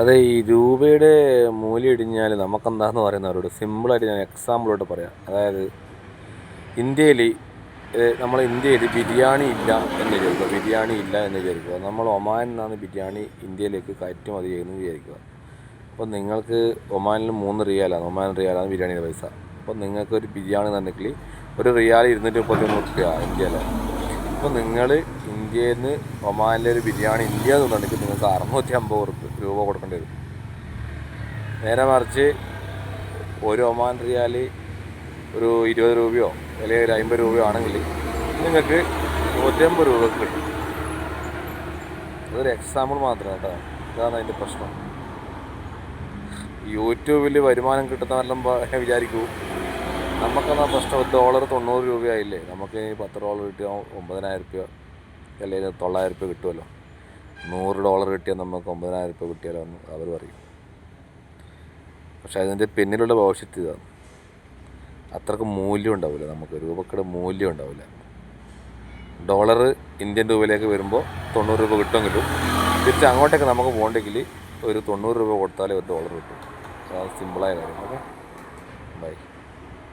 അതെ, ഈ രൂപയുടെ മൂല്യം ഇടിഞ്ഞാൽ നമുക്കെന്താണെന്ന് പറയുന്നവരോട് സിമ്പിളായിട്ട് ഞാൻ എക്സാമ്പിളോട്ട് പറയാം. അതായത് ഇന്ത്യയിൽ ഇന്ത്യയിൽ ബിരിയാണി ഇല്ല എന്ന് വിചാരിക്കുക. ബിരിയാണി ഇല്ല എന്ന് വിചാരിക്കുക. നമ്മൾ ഒമാനിൽ നിന്നാണ് ബിരിയാണി ഇന്ത്യയിലേക്ക് കയറ്റുമതി ചെയ്യുന്നത് വിചാരിക്കുക. അപ്പോൾ നിങ്ങൾക്ക് ഒമാനിൽ 3 റിയാലാണ്, ഒമാൻ റിയാലാണ് ബിരിയാണിയുടെ പൈസ. അപ്പോൾ നിങ്ങൾക്കൊരു ബിരിയാണി എന്നുണ്ടെങ്കിൽ ഒരു റിയാൽ 231 റുപ്യ ഇന്ത്യയിലെ. അപ്പോൾ നിങ്ങൾ ഇന്ത്യയിൽ നിന്ന് ഒമാനിലെ ഒരു ബിരിയാണി ഇന്ത്യ എന്നുണ്ടെങ്കിൽ നിങ്ങൾക്ക് 650 രൂപ കൊടുക്കേണ്ടി വരും. നേരെ മറിച്ച് ഒരു ഒമാൻ റിയാൽ ഒരു 20 രൂപയോ അല്ലെങ്കിൽ ഒരു 50 രൂപയോ ആണെങ്കിൽ നിങ്ങൾക്ക് 150 രൂപക്ക് കിട്ടും. അതൊരു എക്സാമ്പിൾ മാത്രമാണ് കേട്ടോ. ഇതാണ് അതിൻ്റെ പ്രശ്നം. യൂട്യൂബിൽ വരുമാനം കിട്ടുന്നവരെല്ലാം വിചാരിക്കൂ നമുക്കെന്നാ പ്രശ്നം. $1 90 രൂപയായില്ലേ, നമുക്ക് $10 കിട്ടിയാൽ 9,000 രൂപ അല്ലെങ്കിൽ 900 രൂപ കിട്ടുമല്ലോ. $100 കിട്ടിയാൽ നമുക്ക് 9,000 രൂപ കിട്ടിയാലോ എന്ന് അവർ പറയും. പക്ഷെ അതിൻ്റെ പിന്നിലുള്ള ഭവിഷ്യത്ത് ഇതാണ്. അത്രക്ക് മൂല്യം ഉണ്ടാവില്ല, നമുക്ക് രൂപയുടെ മൂല്യം ഉണ്ടാവില്ല. ഡോളർ ഇന്ത്യൻ രൂപയിലേക്ക് വരുമ്പോൾ 90 രൂപ കിട്ടുമെങ്കിലും തിരിച്ച് അങ്ങോട്ടേക്ക് നമുക്ക് പോകണ്ടെങ്കിൽ ഒരു 90 രൂപ കൊടുത്താലേ $1 കിട്ടും. അതാണ് സിമ്പിളായ കാര്യം. Okay, by.